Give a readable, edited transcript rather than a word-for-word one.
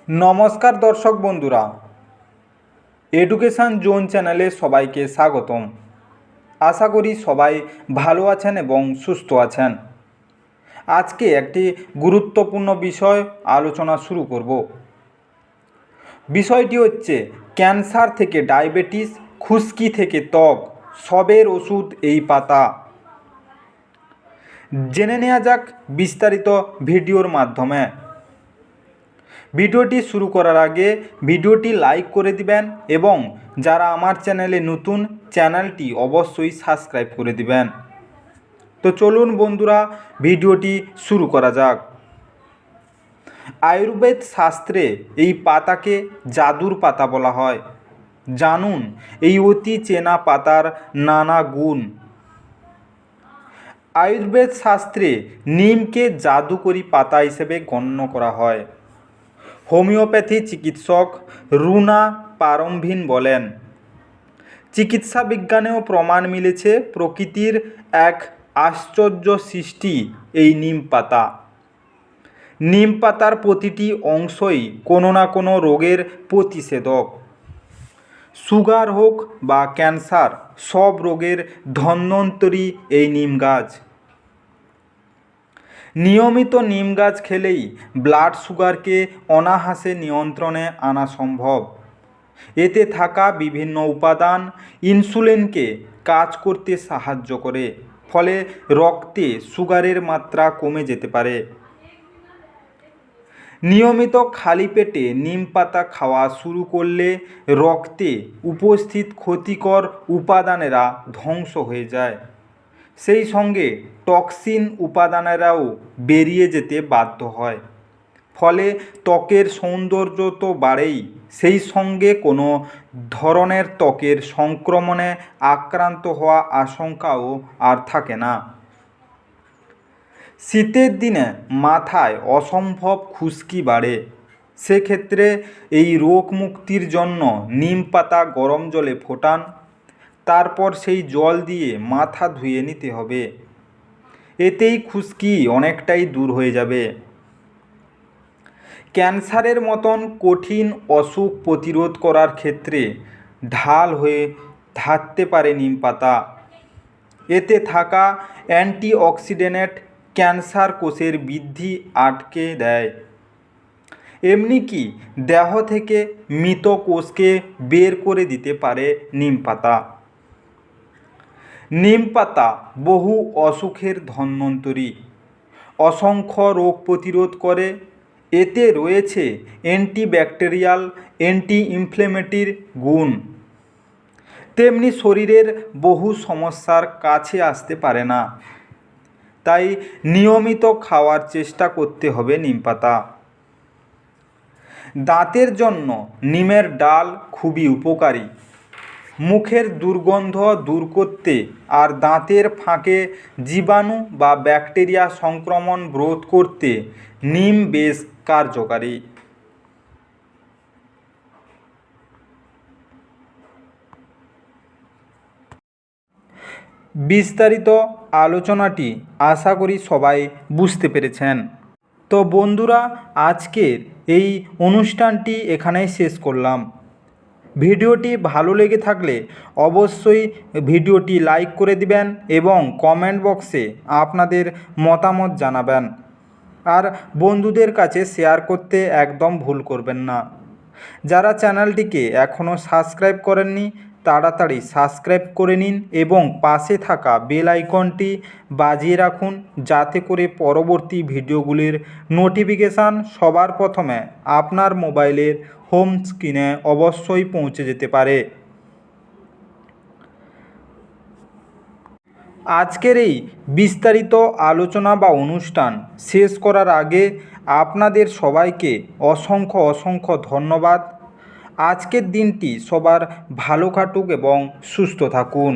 নমস্কার দর্শক বন্ধুরা, এডুকেশন জোন চ্যানেলে সবাইকে স্বাগতম। আশা করি সবাই ভালো আছেন এবং সুস্থ আছেন। আজকে একটি গুরুত্বপূর্ণ বিষয় আলোচনা শুরু করব। বিষয়টি হচ্ছে ক্যান্সার থেকে ডায়াবেটিস, খুশকি থেকে ত্বক, সবের ওষুধ এই পাতা। জেনে নেওয়া যাক বিস্তারিত ভিডিওর মাধ্যমে। ভিডিওটি শুরু করার আগে ভিডিওটি লাইক করে দিবেন এবং যারা আমার চ্যানেলে নতুন, চ্যানেলটি অবশ্যই সাবস্ক্রাইব করে দিবেন। তো চলুন বন্ধুরা, ভিডিওটি শুরু করা যাক। আয়ুর্বেদ শাস্ত্রে এই পাতাকে জাদুর পাতা বলা হয়। জানুন এই অতি চেনা পাতার নানা গুণ। আয়ুর্বেদ শাস্ত্রে নিমকে জাদুকরী পাতা হিসেবে গণ্য করা হয়। হোমিওপ্যাথি চিকিৎসক রুনা পারমভিন বলেন, চিকিৎসা বিজ্ঞানেও প্রমাণ মিলেছে প্রকৃতির এক আশ্চর্য সৃষ্টি এই নিম পাতা। নিম পাতার প্রতিটি অংশই কোনো না কোনো রোগের প্রতিষেধক। সুগার হোক বা ক্যান্সার, সব রোগের ধন্বন্তরী এই নিম গাছ। নিয়মিত নিম গাছ খেলেই ব্লাড সুগারকে অনায়াসে নিয়ন্ত্রণে আনা সম্ভব। এতে থাকা বিভিন্ন উপাদান ইনসুলিনকে কাজ করতে সাহায্য করে, ফলে রক্তে সুগারের মাত্রা কমে যেতে পারে। নিয়মিত খালি পেটে নিম পাতা খাওয়া শুরু করলে রক্তে উপস্থিত ক্ষতিকর উপাদানেরা ধ্বংস হয়ে যায়। সেই সঙ্গে টক্সিন উপাদানেরাও বেরিয়ে যেতে বাধ্য হয়। ফলে ত্বকের সৌন্দর্য তো বাড়েই, সেই সঙ্গে কোনো ধরনের ত্বকের সংক্রমণে আক্রান্ত হওয়া আশঙ্কাও আর থাকে না। শীতের দিনে মাথায় অসম্ভব খুশকি বাড়ে। সেক্ষেত্রে এই রোগ মুক্তির জন্য নিম পাতা গরম জলে ফোটান, তারপর সেই জল দিয়ে মাথা ধুয়ে নিতে হবে। এতেই খুশকি অনেকটাই দূর হয়ে যাবে। ক্যান্সারের মতন কঠিন অসুখ প্রতিরোধ করার ক্ষেত্রে ঢাল হয়ে থাকতে পারে নিম পাতা। এতে থাকা অ্যান্টিঅক্সিডেন্ট ক্যান্সার কোষের বৃদ্ধি আটকে দেয়। এমনকি দেহ থেকে মৃত কোষকে বের করে দিতে পারে নিম পাতা। নিম পাতা বহু অসুখের ধন্বন্তরী, অসংখ্য রোগ প্রতিরোধ করে। এতে রয়েছে অ্যান্টিব্যাকটেরিয়াল, অ্যান্টি ইনফ্লেমেটরি গুণ। তেমনি শরীরের বহু সমস্যার কাছে আসতে পারে না। তাই নিয়মিত খাওয়ার চেষ্টা করতে হবে নিম পাতা। দাঁতের জন্য নিমের ডাল খুবই উপকারী। মুখের দুর্গন্ধ দূর করতে আর দাঁতের ফাঁকে জীবাণু বা ব্যাকটেরিয়া সংক্রমণ রোধ করতে নিম বেশ কার্যকারী। বিস্তারিত আলোচনাটি আশা করি সবাই বুঝতে পেরেছেন। তো বন্ধুরা, আজকের এই অনুষ্ঠানটি এখানেই শেষ করলাম। ভিডিওটি ভালো লেগে থাকলে অবশ্যই ভিডিওটি লাইক করে দিবেন এবং কমেন্ট বক্সে আপনাদের মতামত জানাবেন। আর বন্ধুদের কাছে শেয়ার করতে একদম ভুল করবেন না। যারা চ্যানেলটিকে এখনও সাবস্ক্রাইব করেননি তাড়াতাড়ি সাবস্ক্রাইব করে নিন এবং পাশে থাকা বেল আইকনটি বাজিয়ে রাখুন, যাতে করে পরবর্তী ভিডিওগুলির নোটিফিকেশান সবার প্রথমে আপনার মোবাইলের হোম স্ক্রিনে অবশ্যই পৌঁছে যেতে পারে। আজকের এই বিস্তারিত আলোচনা বা অনুষ্ঠান শেষ করার আগে আপনাদের সবাইকে অসংখ্য ধন্যবাদ। আজকের দিনটি সবার ভালো কাটুক এবং সুস্থ থাকুন।